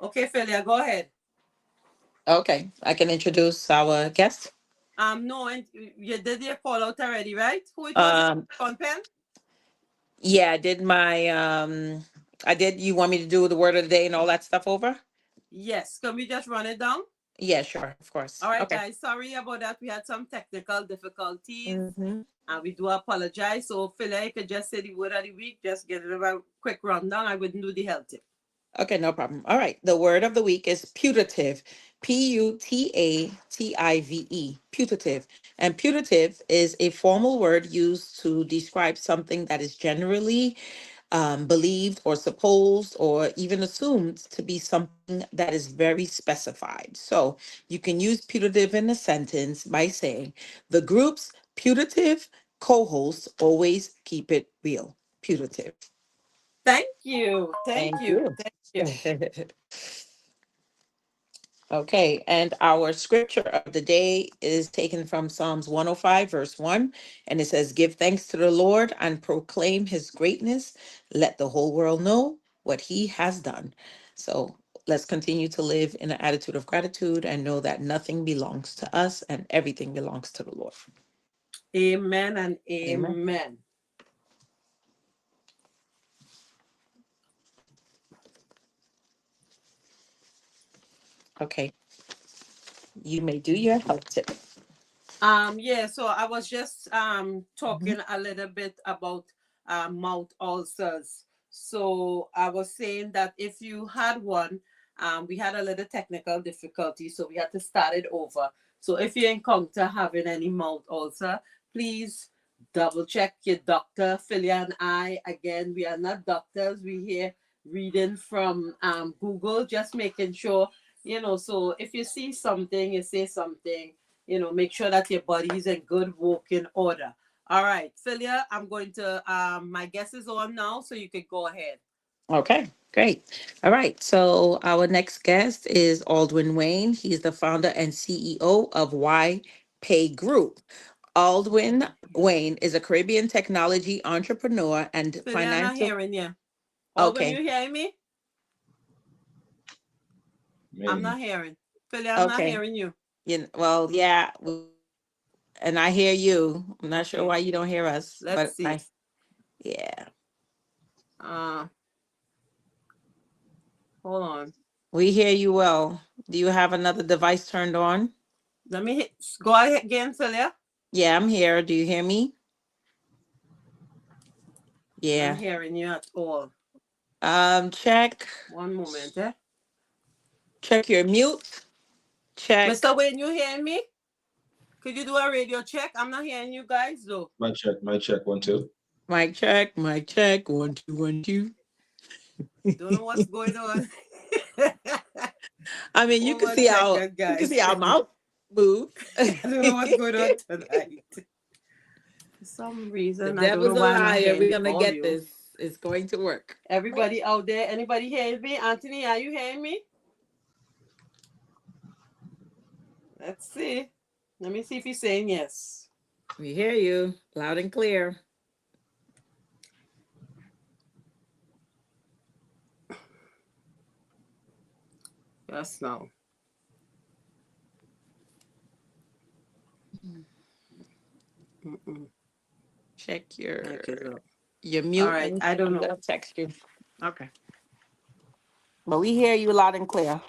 Okay, Philia, go ahead. Okay, I can introduce our guest. No, and you did your call out already, right? Who it was? Um, On pen? yeah, I did. You want me to do the word of the day and all that stuff over? Yes. Can we just run it down? Yeah, sure, of course. All right, Okay. guys. Sorry about that. We had some technical difficulties. Hmm. And we do apologize. So, Philia, you could just say the word of the week. Just get it a quick rundown. I wouldn't do the health tip. Okay, no problem. All right. The word of the week is putative. Putative. Putative. And putative is a formal word used to describe something that is generally believed or supposed or even assumed to be something that is very specified. So you can use putative in a sentence by saying, the group's putative co hosts always keep it real. Putative. Thank you. Thank Thank you. you. Thank you. Okay, and our scripture of the day is taken from Psalms 105, verse 1, and it says, give thanks to the Lord and proclaim his greatness. Let the whole world know what he has done. So let's continue to live in an attitude of gratitude and know that nothing belongs to us and everything belongs to the Lord. Amen and Amen. amen. Okay, you may do your health tip. Yeah, so I was just Mhm. talking a little bit about mouth ulcers. So I was saying that if you had one, we had a little technical difficulty, so we had to start it over. So if you encounter having any mouth ulcer, please double check your doctor. Philia and I, again, we are not doctors. We here reading from Google, just making sure, so if you see something, you say something, make sure that your body is in good working order. All right, Philia, I'm going to my guess is on now, so you could go ahead. Okay, great. All right. So our next guest is Aldwin Wayne. He's the founder and CEO of Y Pay Group. Aldwin Wayne is a Caribbean technology entrepreneur and Philia, I'm not financial. hearing you. Or when Okay. you hearing me, I'm Man, not hearing. Philia, I'm not Okay. hearing you. Well, yeah, and I hear you. I'm not sure Okay, why you don't hear us, let's but see. yeah, Uh, Hold on. we hear you well. Do you have another device turned on? Let me go ahead again, Philia. Yeah, I'm here. Do you hear me? I'm Yeah. hearing you at all. Check. One moment, eh? Check your mute. Check. Mr. Wayne, you hearing me? Could you do a radio check? I'm not hearing you guys though. my check, one, two. Mic check. Mic check. 1 2 1 2. Don't know what's going on. I mean, Hold one second, you can guys. see our mouth move. I don't know what's going on tonight. For some The reason, I don't know devil's a why I'm not liar. hearing We're the gonna get volume. this. It's going to work. Everybody out there, anybody hearing me? Anthony, are you hearing me? Let's see. Let me see if he's saying yes. We hear you loud and clear. Yes, no. Mm-mm. Check Make it up. your All mute, right, and I don't I'm know. gonna text you. Okay. But we hear you loud and clear.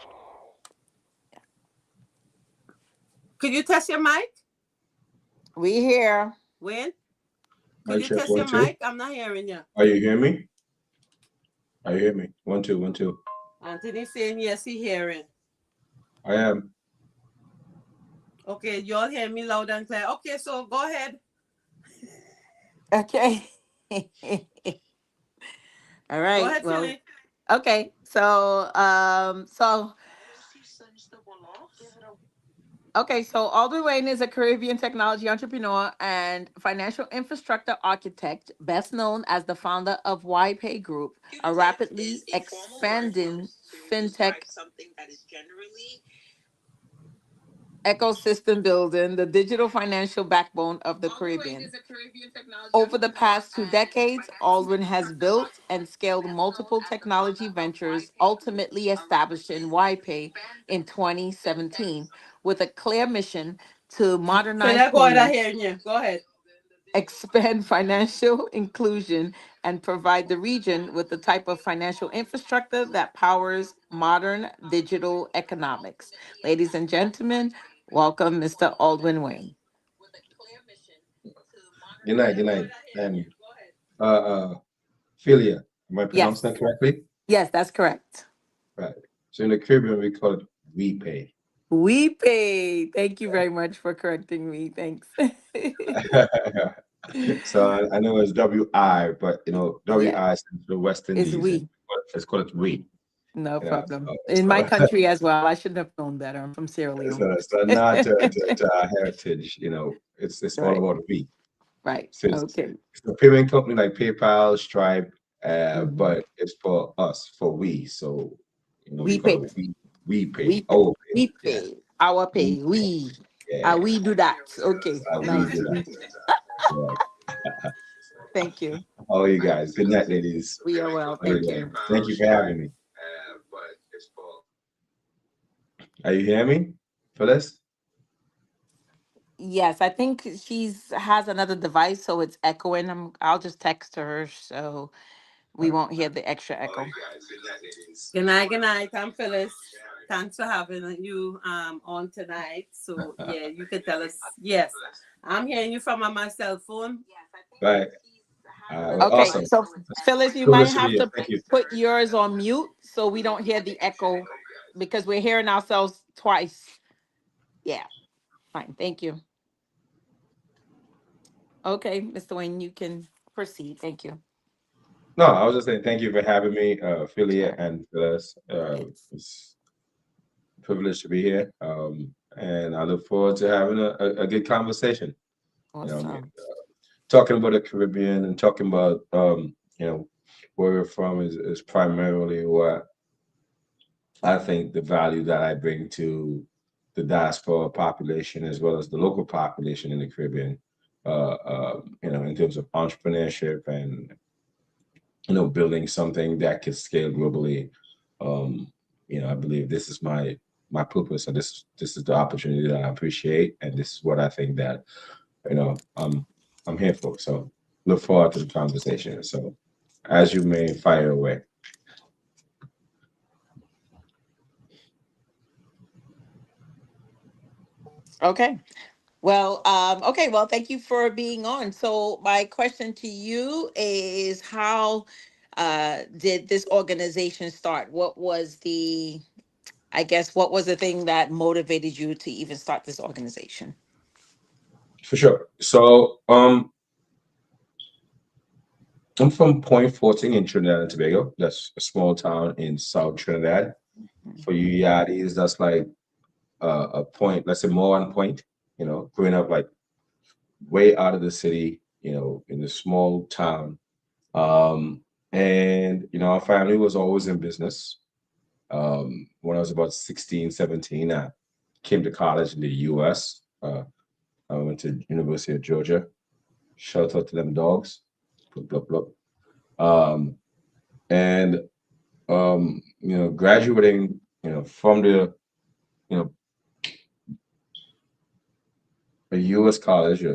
Could you test your mic? We hear. Wayne, could My you check, test your one, two. mic? I'm not hearing you. Are you hear me? Are you hear me? One, two, one, two. Anthony saying yes, he hearing. I am. Okay, you all hear me loud and clear. Okay, so go ahead. Okay. All Go right. ahead, Well, Philly. okay. So Alden Wayne is a Caribbean technology entrepreneur and financial infrastructure architect, best known as the founder of YPay Group, a rapidly expanding fintech ecosystem building, the digital financial backbone of the Caribbean. Over the past 2 decades, Aldrin has built and scaled multiple technology ventures, ultimately establishing YPay in 2017 with a clear mission to modernize Philip, go ahead, I payments, hear you. Go ahead. expand financial inclusion, and provide the region with the type of financial infrastructure that powers modern digital economics. Ladies and gentlemen, welcome Mr. Aldwin Wayne. Good night. And uh, uh, Philia, am I Yes, pronouncing that correctly? yes, that's correct. Right. So in the Caribbean, we call it repay. We pay. Thank you very much for correcting me. Thanks. So I know it's WI, but Yeah, WI stands for West it's Indies, and we. let's call it we. No You know, problem. so, In my country as well. I should have known better. I'm from Sierra Leone. so not to our heritage. It's all Right. about we. Right. So Okay. it's a payment company like PayPal, Stripe, Mhm. but it's for us, for we. So we We call pay. it we pay. We pay. Oh, We yeah, pay. Our we pay. pay. We. Yeah, We do that. Okay. we Nice. do that. Yeah. Thank you. All you guys. Good night, ladies. We are well. All you Thank guys. you. Thank you for having me. Are you hearing me, Phyllis? Yes, I think she's has another device, so it's echoing. I'll just text her so we won't hear the extra echo. Good night, good night. I'm Phyllis. Thanks for having you on tonight. So yeah, you can tell us. Yes, I'm hearing you from my cell phone. Right. Well, Okay, awesome. so Phyllis, you might Privilege to be have here. to Thank you. put yours on mute so we don't hear the echo because we're hearing ourselves twice. Yeah, fine. Thank you. Okay, Mr. Wayne, you can proceed. Thank you. No, I was just saying thank you for having me, Philia Sure. and Phyllis. Yes. It's a privilege to be here. And I look forward to having a good conversation. I mean, Awesome. talking about the Caribbean and talking about where we're from is primarily what I think the value that I bring to the diaspora population as well as the local population in the Caribbean. In terms of entrepreneurship and building something that could scale globally. Um, I believe this is my purpose, and this is the opportunity that I appreciate, and this is what I think that I'm here for. So look forward to the conversation. So as you may fire away. Okay. Well, thank you for being on. So my question to you is how did this organization start? What was the thing that motivated you to even start this organization? For sure. So I'm from Point Fortin in Trinidad and Tobago. That's a small town in South Trinidad. For you Yardis, that's like a point, let's say more on point, growing up like way out of the city, in a small town. And our family was always in business. When I was about 16, 17, I came to college in the US. I went to University of Georgia. Shout out to them dogs. Blup, blup, blup. And graduating, from the, you know, a U.S. college,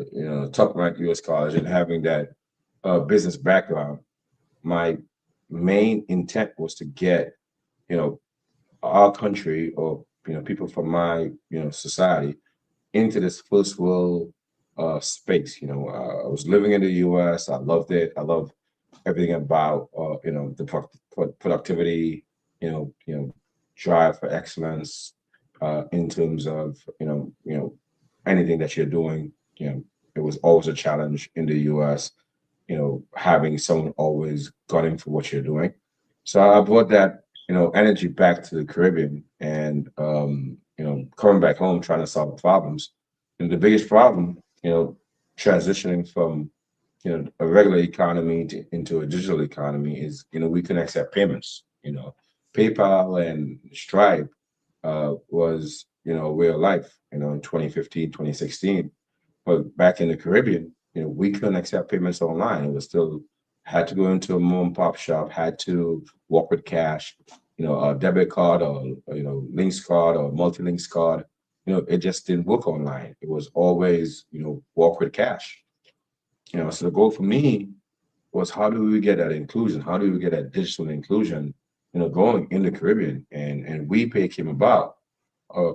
top ranked U.S. college, and having that business background, my main intent was to get, you know, our country or people from my society into this first world space. I was living in the U.S. I loved it. I love everything about the productivity, drive for excellence in terms of anything that you're doing. It was always a challenge in the U.S. Having someone always gunning for what you're doing. So I brought that energy back to the Caribbean, and coming back home trying to solve problems. And the biggest problem, transitioning from a regular economy into a digital economy is we can accept payments. PayPal and Stripe was way of life, in 2015, 2016. But back in the Caribbean, we couldn't accept payments online. It was still had to go into a mom and pop shop, had to walk with cash, a debit card or links card or multi-links card. It just didn't work online. It was always, walk with cash. So the goal for me was how do we get that inclusion? How do we get that digital inclusion, going in the Caribbean? And WePay came about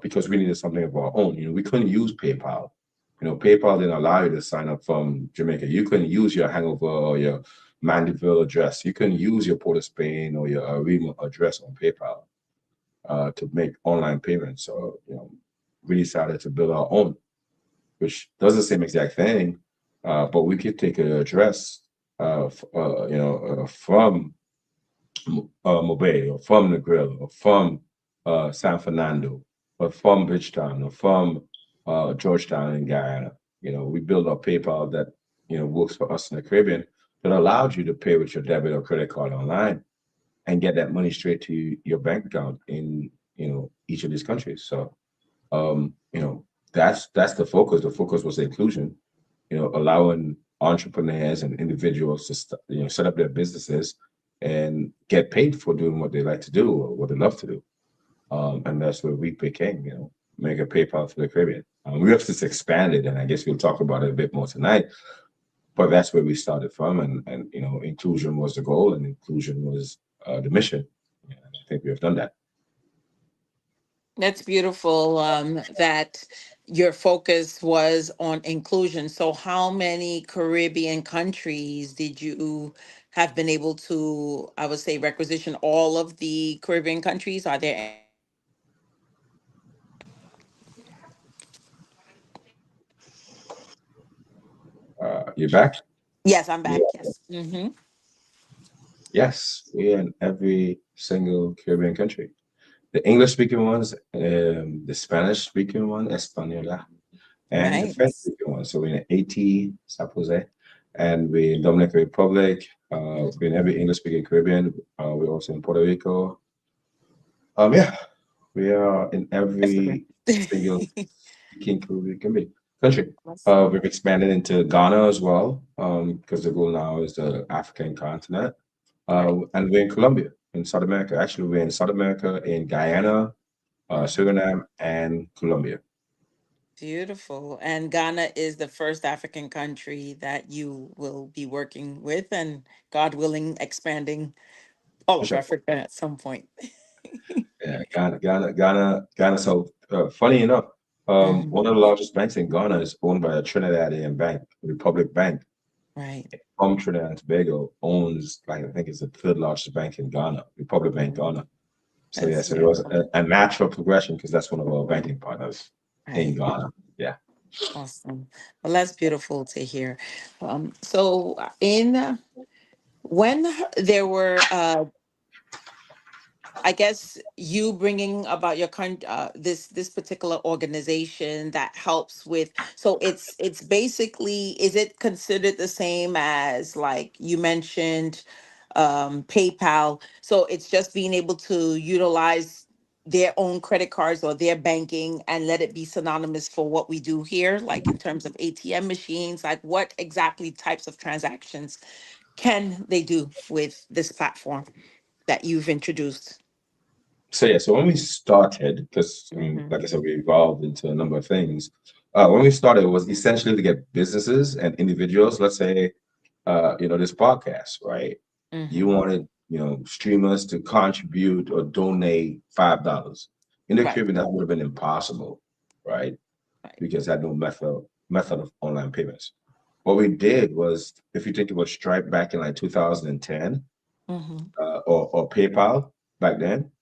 because we needed something of our own. We couldn't use PayPal. PayPal didn't allow you to sign up from Jamaica. You couldn't use your Hangover or your Mandeville address. You couldn't use your Port of Spain or your Arima address on PayPal to make online payments. So, we decided to build our own, which does the same exact thing, but we could take an address, from Mobile or from Negril or from San Fernando or from Bridgetown or from Georgetown in Guyana. We built a PayPal that works for us in the Caribbean that allows you to pay with your debit or credit card online and get that money straight to your bank account in each of these countries. So that's the focus. The focus was inclusion. Allowing entrepreneurs and individuals to set up their businesses and get paid for doing what they like to do or what they love to do. And that's where we became, make a PayPal for the Caribbean. We have since expanded, and I guess we'll talk about it a bit more tonight. But that's where we started from, and inclusion was the goal, and inclusion was the mission. And I think we have done that. That's beautiful, that your focus was on inclusion. So, how many Caribbean countries did you have been able to, I would say, requisition all of the Caribbean countries? Are there? You back? Yes, I'm Yeah. back. Yes. Mm-hmm. Yes, we're in every single Caribbean country. The English speaking ones, the Spanish speaking one, Española, and the French Nice. speaking one. So we're in Haiti, San Jose, and we're in Dominican Republic. We're in every English speaking Caribbean. We're also in Puerto Rico. Yeah, we are in Excellent. every single speaking Caribbean country. Awesome. We've expanded into Ghana as well, because the goal now is the African continent. Right. And we're in Colombia, in South America. Actually, we're in South America, in Guyana, Suriname, and Colombia. Beautiful. And Ghana is the first African country that you will be working with, and God willing, expanding all For of sure. Africa at some point. Yeah, Ghana. So funny enough, Mhm. one of the largest banks in Ghana is owned by a Trinidadian bank, Republic Bank. Right. From Trinidad and Tobago owns, like, I think it's the third largest bank in Ghana, Republic Bank Mhm. Ghana. So yeah, That's so there was beautiful. a natural progression because that's one of our banking partners in Right. Ghana. Yeah. Awesome. Well, that's beautiful to hear. So, in when there were I guess you bringing about your this particular organization that helps with, so it's basically, is it considered the same as, like you mentioned, PayPal? So it's just being able to utilize their own credit cards or their banking and let it be synonymous for what we do here, like in terms of ATM machines, like what exactly types of transactions can they do with this platform that you've introduced? So yeah, so when we started, because I mean, Mhm. like I said, we evolved into a number of things. When we started, it was essentially to get businesses and individuals. Let's say, this podcast, right? You Mhm. wanted, streamers to contribute or donate $5. In the Right. Caribbean, that would have been impossible, right? Right. Because had no method of online payments. What we did was, if you think about Stripe back in like 2010, Mhm. or PayPal back then,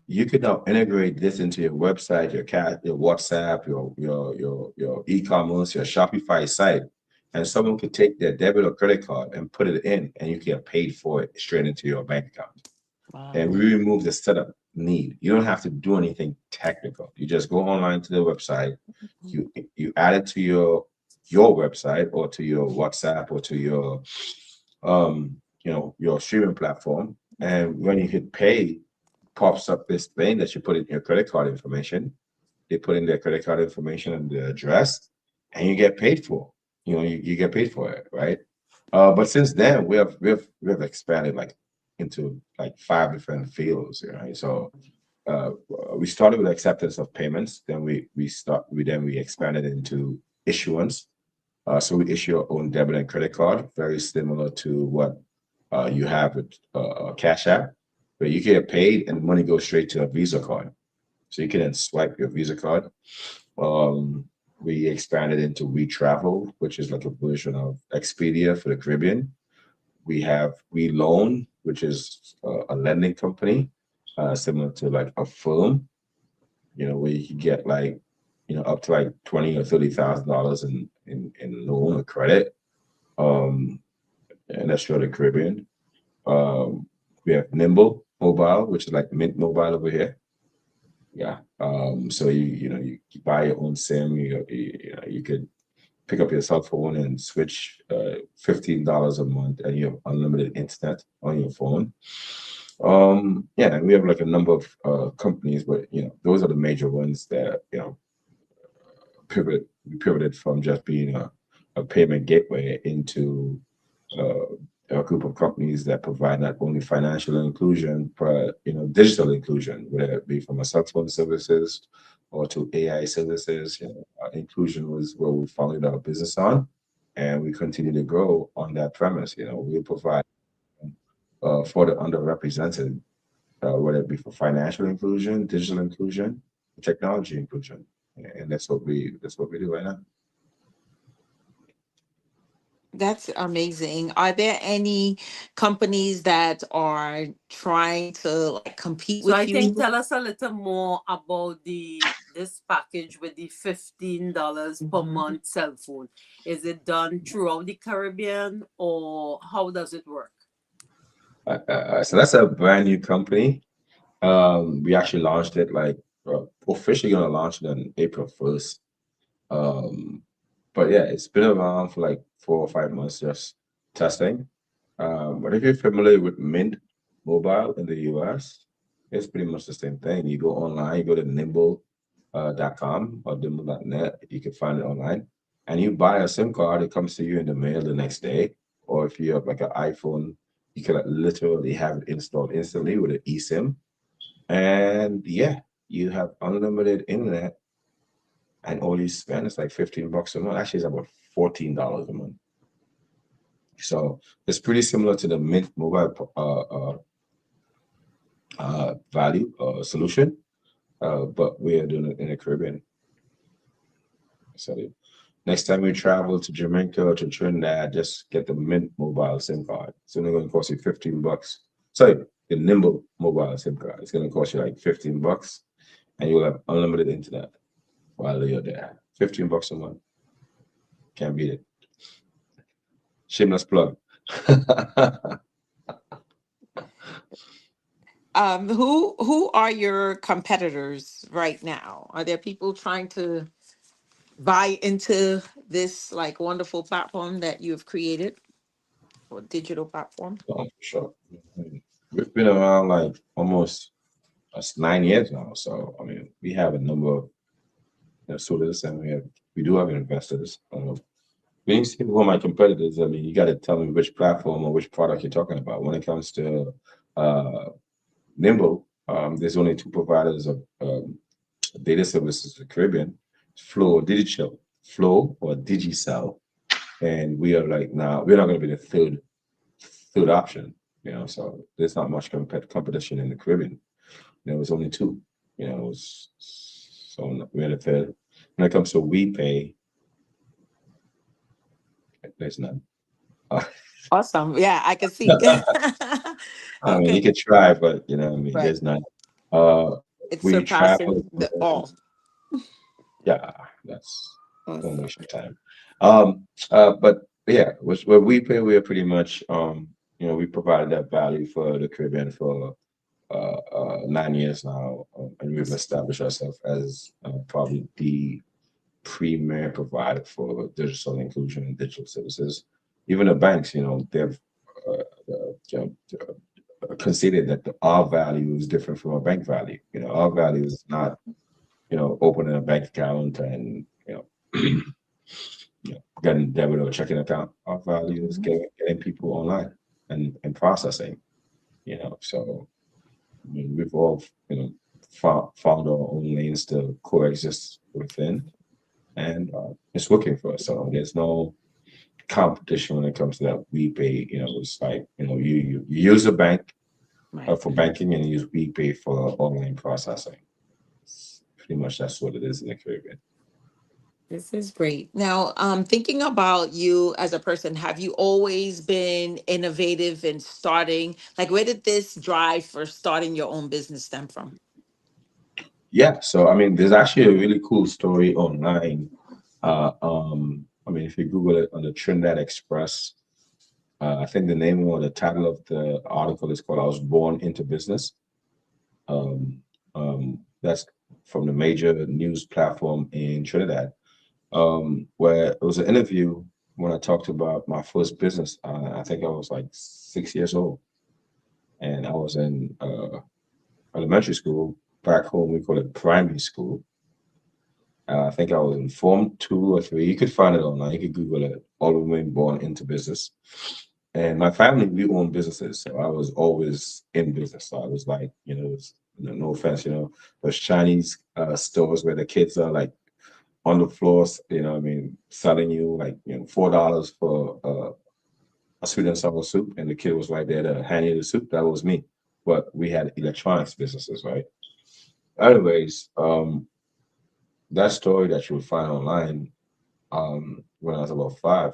you could now integrate this into your website, your WhatsApp, your e-commerce, your Shopify site, and someone could take their debit or credit card and put it in, and you get paid for it straight into your bank account. And Wow. we remove the setup need. You don't have to do anything technical. You just go online to the website, Mhm. you add it to your website or to your WhatsApp or to your streaming platform. And when you hit pay, pops up this thing that you put in your credit card information. they put in their credit card information and the address, and you get paid for. You get paid for it, right? But since then, we have expanded like into like 5 different fields, right? So we started with acceptance of payments, then we expanded into issuance. So we issue our own debit and credit card, very similar to what you have with Cash App, where you get paid and money goes straight to a Visa card. So you can then swipe your Visa card. We expanded into We Travel, which is like a version of Expedia for the Caribbean. We have We Loan, which is a lending company, similar to like a firm, where you can get like, up to like $20,000 or $30,000 in loan or credit. And that's for the Caribbean. We have Nimble Mobile, which is like Mint Mobile over here. Yeah. So you buy your own SIM. You could pick up your cell phone and switch $15 a month, and you have unlimited internet on your phone. Yeah, and we have like a number of companies, but those are the major ones that we pivoted from just being a payment gateway into a group of companies that provide not only financial inclusion, but digital inclusion, whether it be from a cell phone services or to AI services. Inclusion was where we founded our business on, and we continue to grow on that premise. We provide for the underrepresented, whether it be for financial inclusion, digital inclusion, technology inclusion, and that's what we do right now. That's amazing. Are there any companies that are trying to like compete So with I think you? tell us a little more about this package with the $15 per Mhm. month cell phone. Is it done throughout the Caribbean, or how does it work? So that's a brand new company. We actually launched it like officially gonna launch it on April 1st. But yeah, it's been around for like 4 or 5 months just testing. But if you're familiar with Mint Mobile in the US, it's pretty much the same thing. You go online, you go to nimble.com or nimble.net, you can find it online, and you buy a SIM card, it comes to you in the mail the next day. Or if you have like an iPhone, you can literally have it installed instantly with an eSIM. And yeah, you have unlimited internet, and all you spend is like $15 a month. Actually, it's about $14 a month. So it's pretty similar to the Mint Mobile value solution, but we are doing it in the Caribbean. So next time you travel to Jamaica or to Trinidad, just get the Mint Mobile SIM card. It's only going to cost you $15. Sorry, the Nimble Mobile SIM card. It's going to cost you like $15, and you'll have unlimited internet while you're there. $15 a month. Can't beat it. Shameless plug. Who are your competitors right now? Are there people trying to buy into this like wonderful platform that you've created, or digital platform? For sure. We've been around like almost 9 years now. So I mean, we have a number of students, and we do have investors. When you see who are my competitors, I mean, you got to tell me which platform or which product you're talking about. When it comes to Nimble, there's only two providers of data services in the Caribbean: Flow or Digicel. Flow or Digicel, and we are like now we're not going to be the third option. So there's not much competition in the Caribbean. There was only two. So we're the third. When it comes to WePay, there's none. Awesome. Yeah, I can see. I mean, you Okay. could try, but Right. there's none. Uh, It's we travel. surpassing the all. Yeah, that's don't Awesome. waste your time. But yeah, with WePay, we are pretty much we provided that value for the Caribbean for 9 years now, and we've established ourselves as probably the premier provider for digital inclusion and digital services. Even the banks, they've conceded that our value is different from our bank value. Our value is not opening a bank account and, getting debit or checking account. Our value is getting people online and processing, so I mean, we've all, found our own lanes to coexist within, and it's working for us. So there's no competition when it comes to that. WePay, it's like, you use a bank Right. for banking and you use WePay for online processing. Pretty much that's what it is in the Caribbean. This is great. Now, thinking about you as a person, have you always been innovative in starting? Like, where did this drive for starting your own business stem from? Yeah, so I mean, there's actually a really cool story online. I mean, if you Google it on the Trinidad Express, I think the name or the title of the article is called "I Was Born into Business." That's from the major news platform in Trinidad, where it was an interview when I talked about my first business. I think I was like 6 years old, and I was in elementary school. Back home, we call it primary school. I think I was in Form 2 or 3. You could find it online. You could Google it. All women born into business. And my family, we own businesses, so I was always in business. So I was like, no offense, those Chinese stores where the kids are like on the floors, I mean, selling you like, $4 for a sweet and sour soup, and the kid was right there to hand you the soup. That was me. But we had electronics businesses, right? Anyways, that story that you would find online, when I was about 5,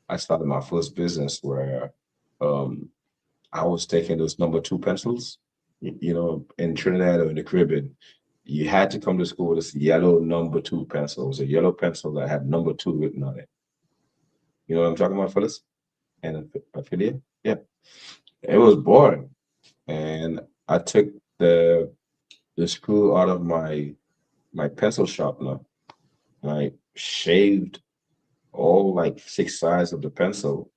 I started my first business where I was taking those number 2 pencils, in Trinidad or in the Caribbean. You had to come to school with this yellow number 2 pencil. It was a yellow pencil that had number 2 written on it. You know what I'm talking about, Phyllis? And affiliate? Yeah. It was boring. And I took the screw out of my pencil sharpener, and I shaved all like 6 sides of the pencil,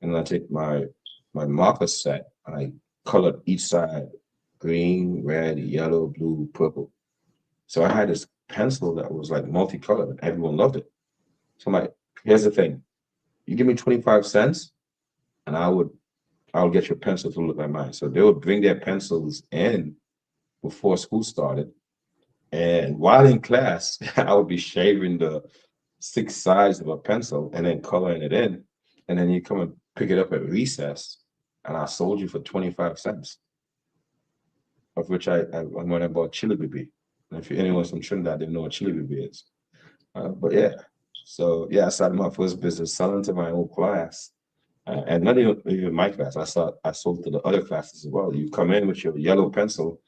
and I take my marker set and I colored each side green, red, yellow, blue, purple. So I had this pencil that was like multicolored and everyone loved it. So I'm like, here's the thing. You give me 25 cents and I'll get your pencil to look like mine. So they would bring their pencils in before school started. And while in class, I would be shaving the 6 sides of a pencil and then coloring it in. And then you come and pick it up at recess, and I sold you for 25 cents, of which I went and bought chili bibi. And if anyone's from Trinidad, they know what chili bibi is. But yeah, so yeah, I started my first business selling to my own class. And not even my class. I sold to the other classes as well. You come in with your yellow pencil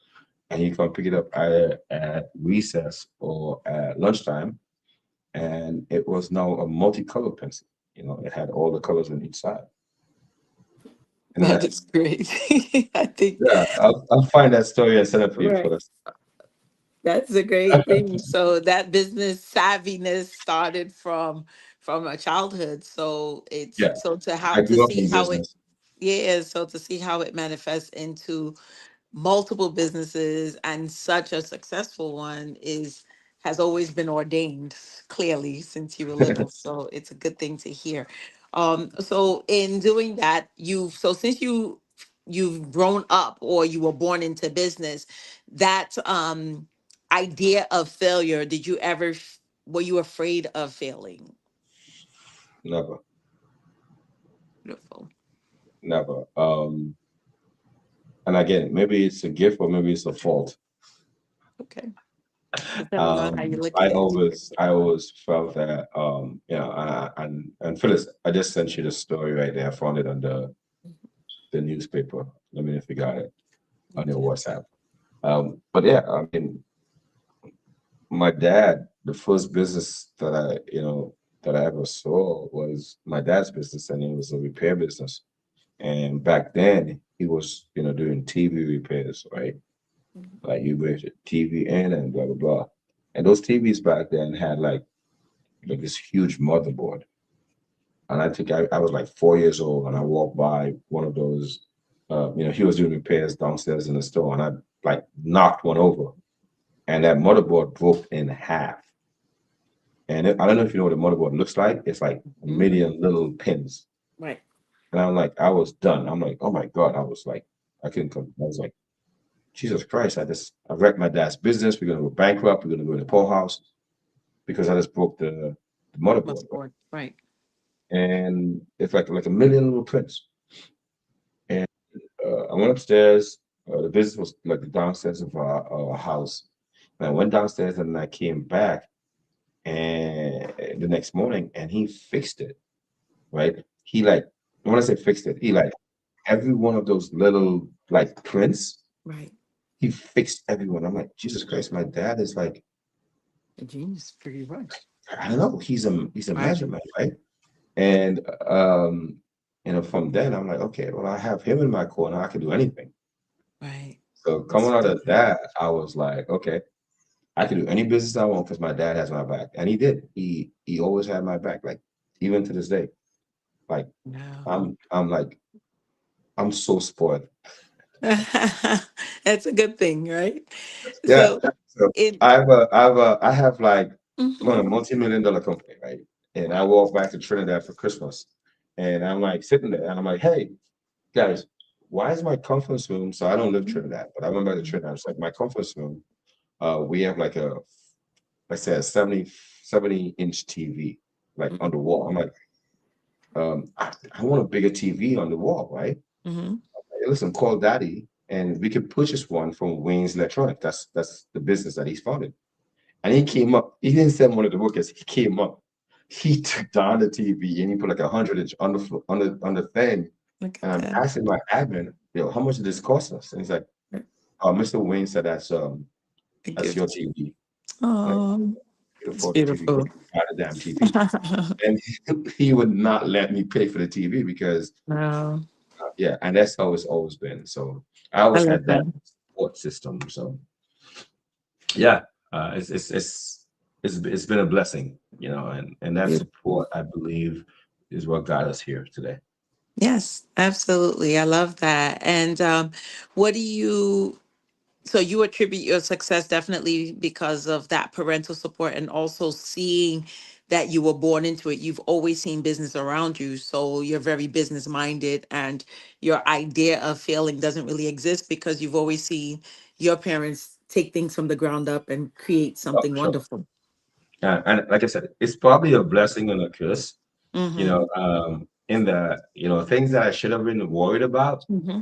and you come pick it up either at recess or at lunchtime. And it was now a multicolored pencil. It had all the colors on each side. And That is great. I think yeah, I'll find that story and send it for you right. first. That's a great thing. So that business savviness started from a childhood. So it's Yeah, so to how I to grew up see in how it business. yeah, so to see how it manifests into multiple businesses and such a successful one is has always been ordained clearly since you were little, so it's a good thing to hear. So in doing that, since you've grown up or you were born into business, that idea of failure, did you ever were you afraid of failing? Never, Beautiful. never. And again, maybe it's a gift or maybe it's a fault. Okay, depending on how you look at I it. always felt that, and Phyllis, I just sent you the story right there. I found it on the newspaper. Let me know if you got it on your WhatsApp. But yeah, I mean, my dad, the first business that I ever saw was my dad's business, and it was a repair business. And back then, he was, doing TV repairs, right? Like you bring the TV in and blah blah blah. And those TVs back then had like this huge motherboard. And I think I was like 4 years old, and I walked by one of those. He was doing repairs downstairs in the store, and I like knocked one over. and that motherboard broke in half. And I don't know if you know what a motherboard looks like. It's like a Mhm. million little pins. Right. And I'm like, I was done. I'm like, oh my God. I was like, I couldn't come. I was like, Jesus Christ, I wrecked my dad's business. We're gonna go bankrupt, we're gonna go in the poorhouse because I just broke the motherboard. Motherboard. Right. And it's like a million little prints. And I went upstairs. The business was like the downstairs of our house. And I went downstairs and I came back and the next morning and he fixed it, right? He like, when I say fixed it, he like every one of those little like prints, Right. he fixed everyone. I'm like, Jesus Christ, my dad is like, A genius, pretty much. I don't know, he's a Right. measurement, right? And from then I'm like, okay, well, I have him in my corner, I can do anything. Right. So coming out of that, I was like, okay, I can do any business I want because my dad has my back. And he did. He always had my back, like even to this day. Like No. I'm so spoiled. That's a good thing, right? Yeah. So So it I have like run a mhm. multi-million-dollar company, right? And I walk back to Trinidad for Christmas. And I'm like sitting there and I'm like, hey, guys, why is my conference room? So I don't live Trinidad, but I went back to Trinidad. It's like my conference room. We have like let's say a 70-inch TV, like on the wall. I'm like, I want a bigger TV on the wall, right? Mhm. Hey, listen, call daddy and we could purchase one from Wayne's Electronic. That's the business that he's founded. And he came up, he didn't send one of the workers, he came up. He took down the TV and he put like 100-inch on the floor, on the thing. Look And at I'm that. asking my admin, how much did this cost us? And he's like, Mr. Wayne said A that's your gift. TV. Like, Oh, you can it's afford the TV, beautiful. buy the damn TV. And he would not let me pay for the TV because No, yeah, and that's how it's always been. So I I always love had that that. support system. So yeah, uh, it's it's it's it's been a blessing, and that Beautiful. support I believe is what got us here today. Yes, absolutely. I love that. And what do you so you attribute your success definitely because of that parental support and also seeing that you were born into it. You've always seen business around you, so you're very business minded, and your idea of failing doesn't really exist because you've always seen your parents take things from the ground up and create Oh, something sure. wonderful. And like I said, it's probably a blessing and a curse. Mm-hmm. In the things that I should have been worried about, Mm-hmm.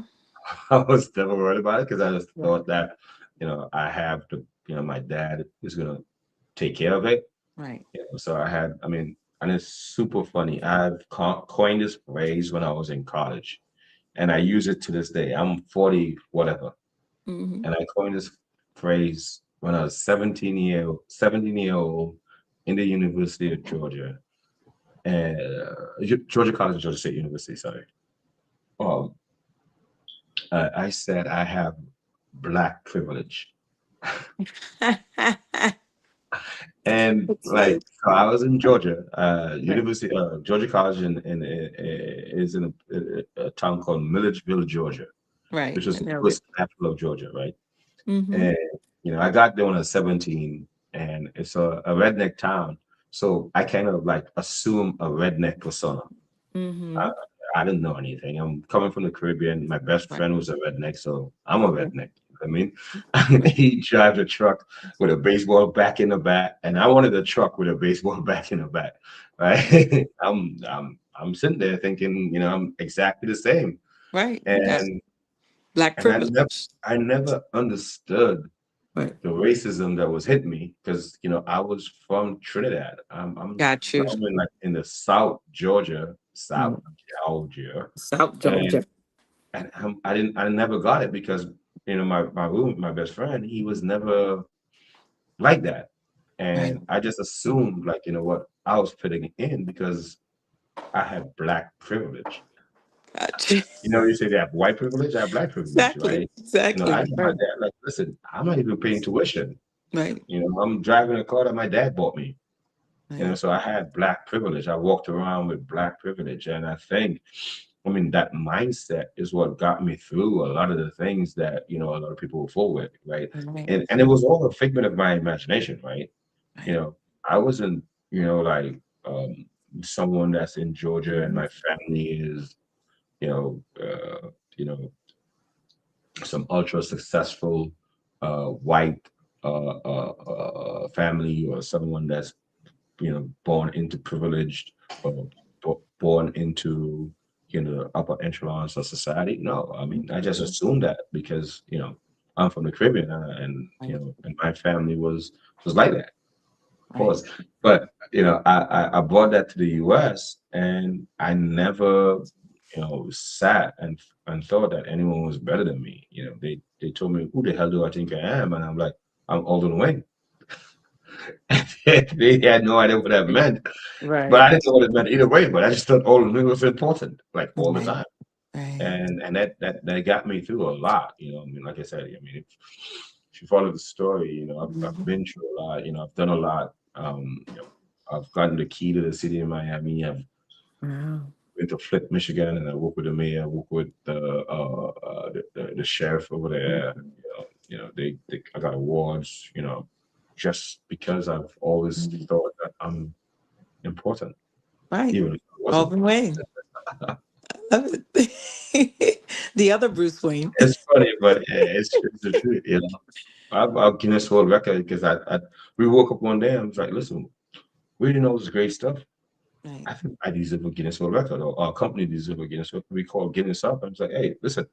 I was never worried about it because I just Right. thought that I have to, my dad is gonna take care of it. Right. So I mean, and it's super funny. I've coined this phrase when I was in college, and I use it to this day. I'm 40, whatever, Mm-hmm. and I coined this phrase when I was 17 year old in the University of Georgia, and Georgia College, Georgia State University. Sorry. Um, I said I have black privilege. And It's like, good. so I was in Georgia, Right. Georgia College is in a town called Milledgeville, Georgia, Right. which was I the know it. first capital of Georgia, right? Mm-hmm. And, I got there when I was 17 and it's a redneck town. So I kind of like assume a redneck persona. Mm-hmm. I, I didn't know anything. I'm coming from the Caribbean. My best Right. friend was a redneck, so I'm a Right. redneck. I mean, Right. he drives a truck with a baseball bat in the back, and I wanted a truck with a baseball bat in the back. Right? I'm sitting there thinking, I'm exactly the same, Right. Yeah. and Black and privilege. I never understood Right. the racism that was hitting me because I was from Trinidad. I'm Got you. from in the South Georgia, South Mm. Georgia, South and Georgia. I never got it because my best friend, he was never like that, Right. and I just assumed like what I was fitting in because I had black privilege. Got you. You say they have white privilege, I have black privilege, Exactly. right? I Exactly. told my Right. dad like, listen, I'm not even paying tuition. Right. I'm driving a car that my dad bought me. Right. So I had black privilege. I walked around with black privilege, and I think I mean, that mindset is what got me through a lot of the things that, a lot of people will fall with, right? Right. And it was all a figment of my imagination, right? You Right. know, I wasn't, like someone that's in Georgia and Mhm. my family is, you know, uh, you know, some ultra successful white family, or someone that's born into privileged, or born into the upper echelons of society. No, I mean, I just assumed that because I'm from the Caribbean, and Right. and my family was like that, of Right. course. But I brought that to the U.S. and I never sat and thought that anyone was better than me. They told me, who the hell do I think I am? And I'm like, I'm Alden Wayne. They had no idea what that meant, but I Right. didn't know what it meant either way. But I just thought Alden Wayne was important, like all the Right. time, Right. and that got me through a lot. I mean, like I said, I mean, if you follow the story, I've Mhm. been through a lot. I've done a lot. I've gotten the key to the city of Miami. I've Wow. been to Flint, Michigan, and I work with the mayor. I work with the sheriff over there. I got awards. Just because I've always Mhm. thought that I'm important, Right. even if I wasn't. Alvin Wayne. Love it. The other Bruce Wayne. It's funny, but it's the truth. I've Guinness World Record because we woke up one day and I was like, listen, we didn't know this great stuff. Right. I think I deserve a Guinness World Record, or our company deserves a Guinness World. We call Guinness up. I was like, hey, listen,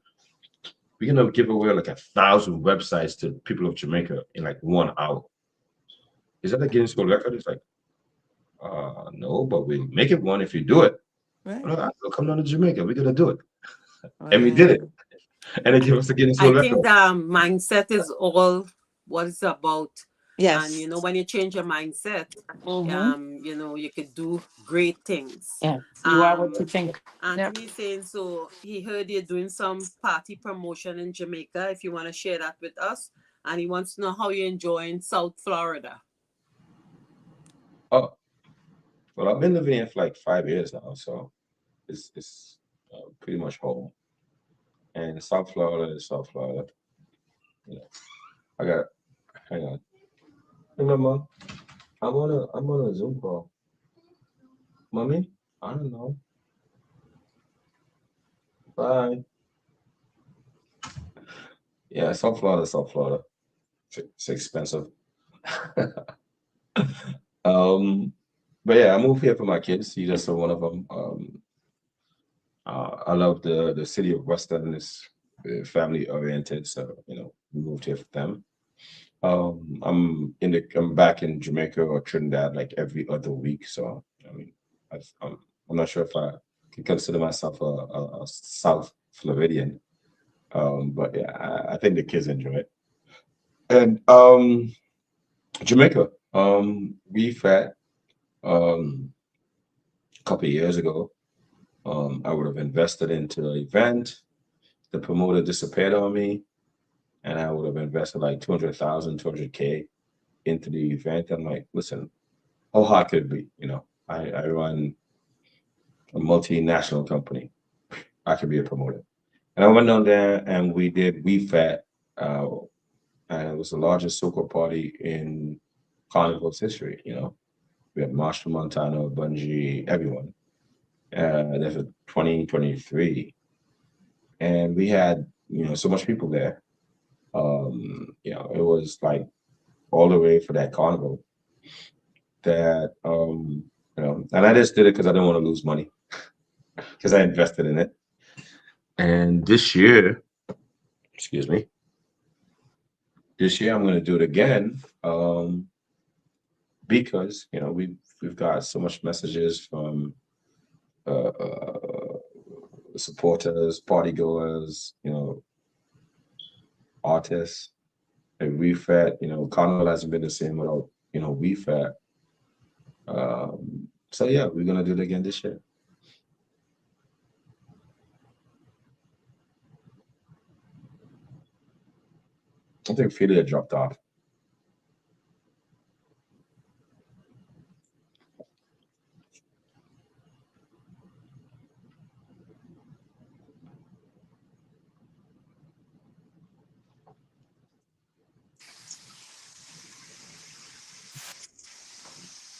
we're gonna give away like 1,000 websites to people of Jamaica in like 1 hour. Is that a Guinness World Record? It's like, no, but we make it one if you do it. Right. All right, we'll come down to Jamaica. We're gonna do it, and we did it, Wow. and they give us the Guinness I World think Record. the mindset is all what it's about. And Yes. when you change your mindset, Mm-hmm. you could do great things. Yes. You are what you Um, think. Yep. Anthony saying so he heard you're doing some party promotion in Jamaica. If you want to share that with us, and he wants to know how you're enjoying South Florida. Oh, well, I've been living here for like 5 years now, so it's pretty much home. And South Florida is South Florida. You know, I got hang on. Remember, I'm on a Zoom call. Mommy, I don't know. Bye. Yeah, South Florida, South Florida. It's expensive. um, but yeah, I moved here for my kids. He's just one of them. I love the city of Weston. Is family oriented, so we moved here for them. I'm back in Jamaica or Trinidad like every other week. So I mean, I'm not sure if I can consider myself a South Floridian. But yeah, I think the kids enjoy it. And Jamaica, we fat a couple of years ago. I would have invested into an event. The promoter disappeared on me, and I would have invested like 200,000, 200K into the event. I'm like, listen, how hard could it be? I run a multinational company. I could be a promoter. And I went down there and we did WeFat, uh, and it was the largest soccer party in Carnival's history. We had Marshall Montana, Bungie, everyone. That's a 2023. And we had, so much people there. It was like all the way for that carnival that, and I just did it because I didn't want to lose money because I invested in it. And excuse me, this year I'm going to do it again, because we've got so much messages from supporters, party goers, artists, and WeFat. Carnival hasn't been the same without WeFat. So yeah, we're gonna do it again this year. I think Philia dropped off.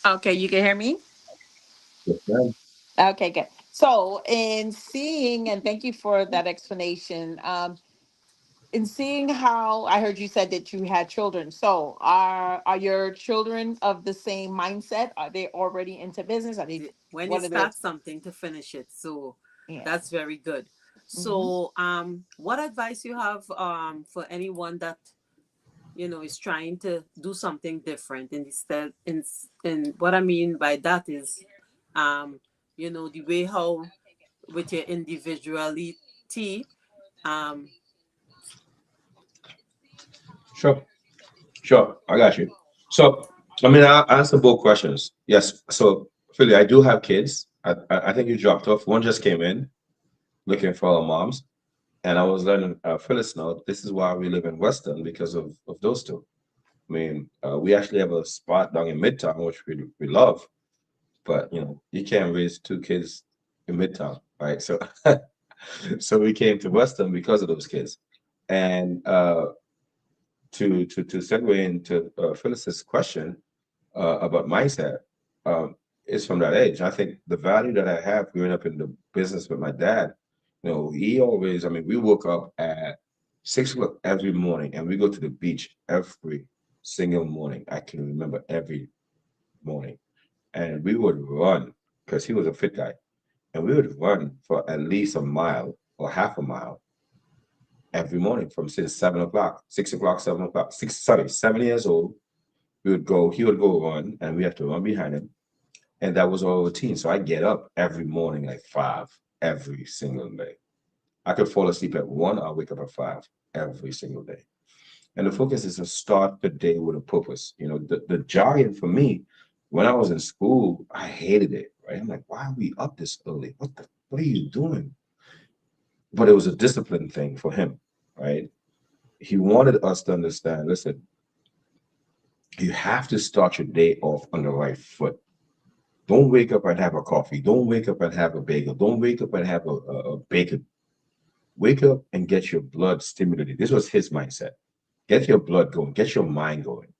Okay, you can hear me? Yes, ma'am. Okay, good. So, in seeing, and thank you for that explanation. In seeing how I heard you said that you had children. So, are your children of the same mindset? Are they already into business? Are they? When you What are they? start something to finish it, so Yeah. that's very good. Hmm. So what advice you have for anyone that is trying to do something different instead in what I mean by that is the way how with your individuality. um Sure. Sure. I got you. So, I mean, I'll answer both questions. Yes. So, Philly, I do have kids. I think you dropped off. One just came in looking for our moms. And I was letting Phyllis know this is why we live in Weston because of those two. I mean, we actually have a spot down in Midtown, which we love, but you can't raise two kids in Midtown, right? So, so we came to Weston because of those kids. And to segue into Phyllis's question about mindset, um, is from that age. I think the value that I have growing up in the business with my dad, he always, I mean, we woke up at 6 o'clock every morning and we go to the beach every single morning. I can remember every morning. And we would run because he was a fit guy. And we would run for at least a mile or half a mile every morning from since 7 o'clock, 6 o'clock, 7 o'clock, 7 years old. He would go run and we have to run behind him. And that was our routine. So I get up every morning like 5 every single day. I could fall asleep at 1, I'll wake up at 5 every single day. And the focus is to start the day with a purpose. The jogging for me, when I was in school, I hated it, right? I'm like, why are we up this early? What are you doing? But it was a discipline thing for him, right? He wanted us to understand, listen, you have to start your day off on the right foot. Don't wake up and have a coffee. Don't wake up and have a bagel. Don't wake up and have a bacon. Wake up and get your blood stimulated. This was his mindset. Get your blood going. Get your mind going.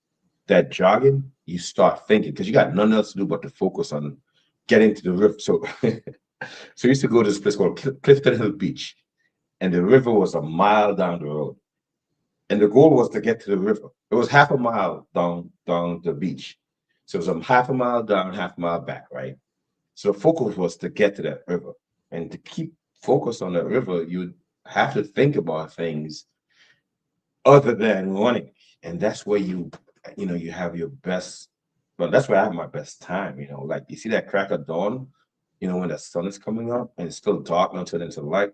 That jogging, you start thinking because you got nothing else to do but to focus on getting to the river. So, so we used to go to this place called Clifton Hill Beach, and the river was a mile down the road. And the goal was to get to the river. It was half a mile down the beach. So it was a half a mile down, half a mile back, right? So the focus was to get to that river. And to keep focused on that river, you have to think about things other than running. And that's where you have your best, well, that's where I have my best time, like you see that crack of dawn, when the sun is coming up and it's still dark until into the light.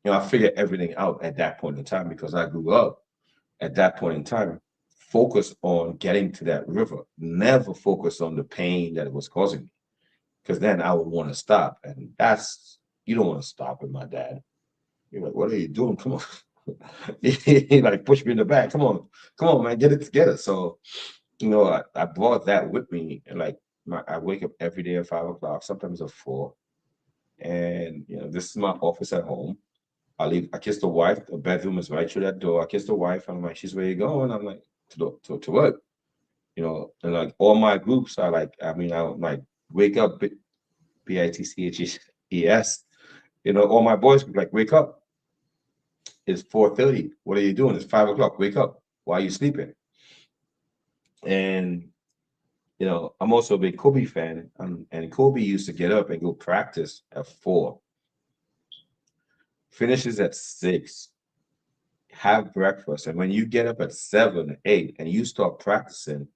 I figure everything out at that point in time because I grew up at that point in time. Focus on getting to that river, never focus on the pain that it was causing me because then I would want to stop. And you don't want to stop with my dad. You're like, what are you doing? Come on. He like pushed me in the back. Come on, man, get it together. So, I brought that with me. And like, I wake up every day at 5 o'clock, sometimes at 4. And, this is my office at home. I kiss the wife. The bedroom is right through that door. I kiss the wife. I'm like, she's where you going? I'm like, to work. And like all my groups are like, I mean, I like wake up, BITCHES. All my boys would like, wake up. It's 4:30. What are you doing? It's 5 o'clock. Wake up. Why are you sleeping? And I'm also a big Kobe fan. And Kobe used to get up and go practice at 4, finishes at 6, have breakfast. And when you get up at 7, 8, and you start practicing,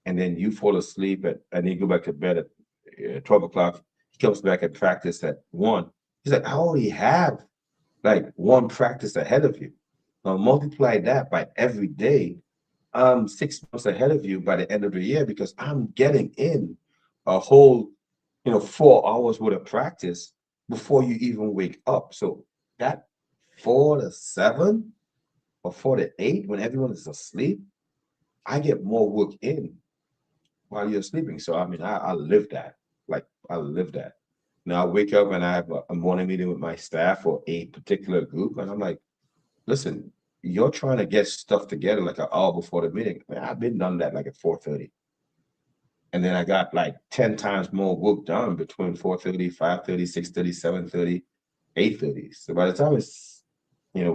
and then you fall asleep and you go back to bed at 12 o'clock, he comes back and practice at 1. He's like, I already have like one practice ahead of you. Now multiply that by every day. I'm 6 months ahead of you by the end of the year because I'm getting in a whole, 4 hours worth of practice before you even wake up. So that 4 to 7 or 4 to 8, when everyone is asleep, I get more work in while you're sleeping. So I mean, I live that. Like I live that. Now I wake up and I have a morning meeting with my staff for a particular group, and I'm like, listen, you're trying to get stuff together like an hour before the meeting. Man, I've been done that like at 4:30. And then I got like 10 times more work done between 4:30, 5:30, 6:30, 7:30, 8:30. So by the time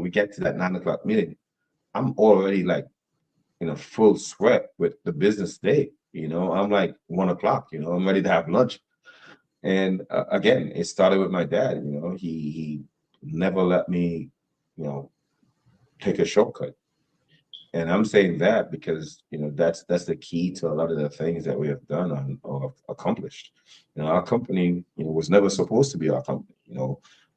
we get to that 9 o'clock meeting, I'm already like, full sweat with the business day. I'm like 1 o'clock, I'm ready to have lunch. And again, it started with my dad. He never let me, you know, take a shortcut. And I'm saying that because that's the key to a lot of the things that we have done or accomplished. Our company, was never supposed to be our company.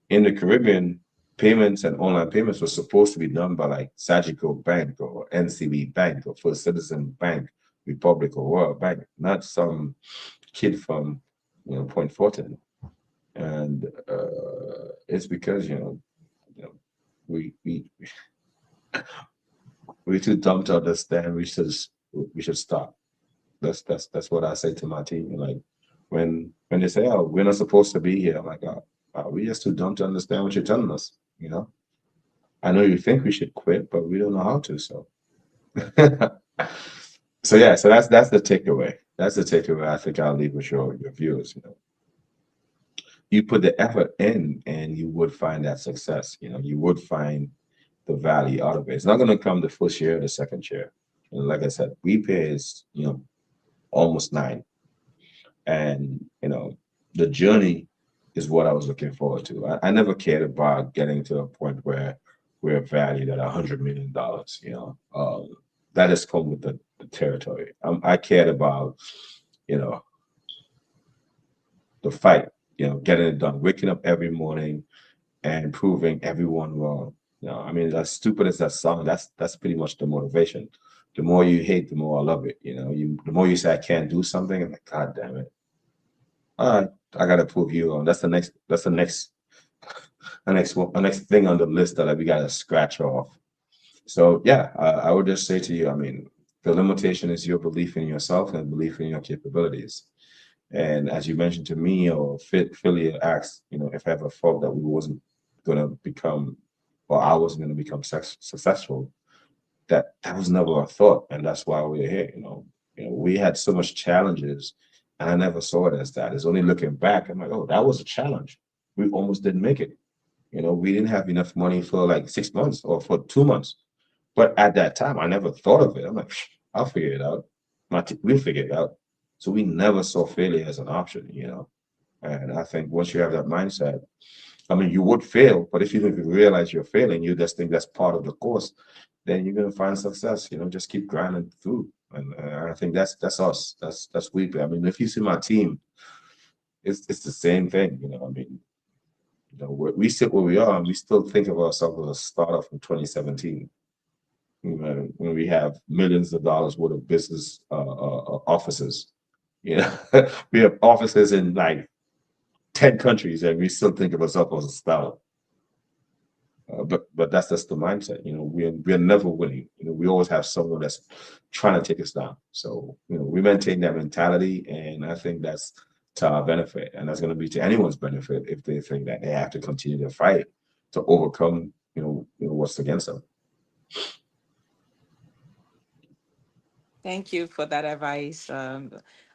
In the Caribbean, payments and online payments were supposed to be done by like Sagicor Bank or NCB Bank or First Citizen Bank, Republic or Royal Bank, not some kid from Point Fortin. And it's because you know we we're too dumb to understand. We should stop. That's what I say to my team. Like when they say, "Oh, we're not supposed to be here," I'm like, "Oh, we're just too dumb to understand what you're telling us." I know you think we should quit, but we don't know how to. So, so yeah. So that's the takeaway. That's the takeaway. I think I'll leave with your viewers. You put the effort in, and you would find that success. You would find the value out of it. It's not going to come the first year or the second year. Like I said, we pay is almost 9, and the journey is what I was looking forward to. I never cared about getting to a point where we're valued at $100 million. That has come with the territory. I cared about you know the fight. Getting it done, waking up every morning and proving everyone wrong. I mean, as stupid as that sounds, that's pretty much the motivation. The more you hate, the more I love it. The more you say I can't do something, I'm like, God damn it! All right, I gotta prove you wrong. That's the next. That's the next thing on the list that we gotta scratch off. So yeah, I would just say to you, I mean, the limitation is your belief in yourself and belief in your capabilities. And as you mentioned to me, or Philly asked, if I ever thought that we wasn't going to become, or I wasn't going to become successful, that was never a thought, and that's why we're here. We had so much challenges, and I never saw it as that. It's only looking back, I'm like, oh, that was a challenge. We almost didn't make it. We didn't have enough money for like 6 months or for 2 months. But at that time, I never thought of it. I'm like, I'll figure it out. We'll figure it out. So we never saw failure as an option. And I think once you have that mindset, I mean, you would fail, but if you don't even realize you're failing, you just think that's part of the course, then you're gonna find success. Just keep grinding through. And I think that's us. That's we. I mean, if you see my team, it's the same thing. I mean, we sit where we are, and we still think of ourselves as a startup from 2017. When we have millions of dollars worth of business offices. We have offices in like 10 countries, and we still think of ourselves as a startup. But that's just the mindset. We're never winning. We always have someone that's trying to take us down. So we maintain that mentality, and I think that's to our benefit, and that's going to be to anyone's benefit if they think that they have to continue to fight to overcome what's against them. Thank you for that advice.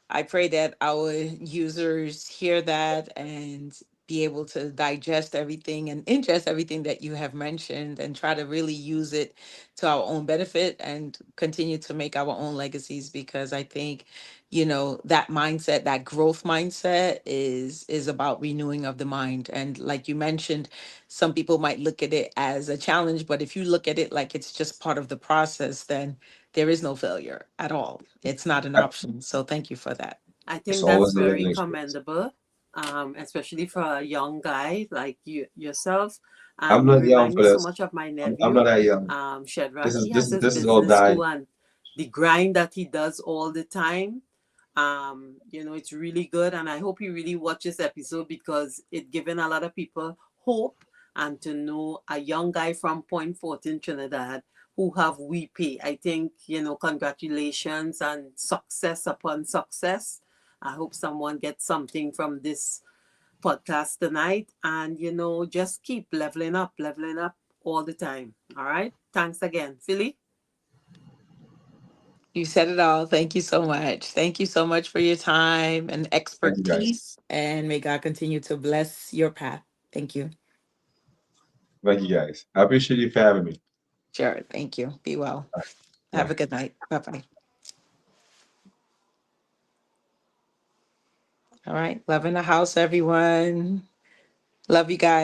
I pray that our users hear that and be able to digest everything and ingest everything that you have mentioned and try to really use it to our own benefit and continue to make our own legacies, because I think that mindset, that growth mindset is about renewing of the mind. And like you mentioned, some people might look at it as a challenge, but if you look at it like it's just part of the process, then there is no failure at all. It's not an option. So thank you for that. I It's think that's always a very learning experience. commendable, especially for a young guy like yourself. I'm You not young remind me for so this. much of my I'm not nephew, that young. Shadrach. This is He this has is his this is all business died. too, and the grind that he does all the time. It's really good, and I hope he really watches episode because it given a lot of people hope and to know a young guy from Point Fortin, Trinidad, who have we pay. I think congratulations and success upon success. I hope someone gets something from this podcast tonight, and just keep leveling up all the time. All right, thanks again, Philly. You said it all. Thank you so much. Thank you so much for your time and Thank you, guys. expertise. And may God continue to bless your path. Thank you. Thank you, guys. I appreciate you for having me. Sure. Thank you. Be well. Have Bye. a good night. Bye bye. All right. Love in the house, everyone. Love you guys.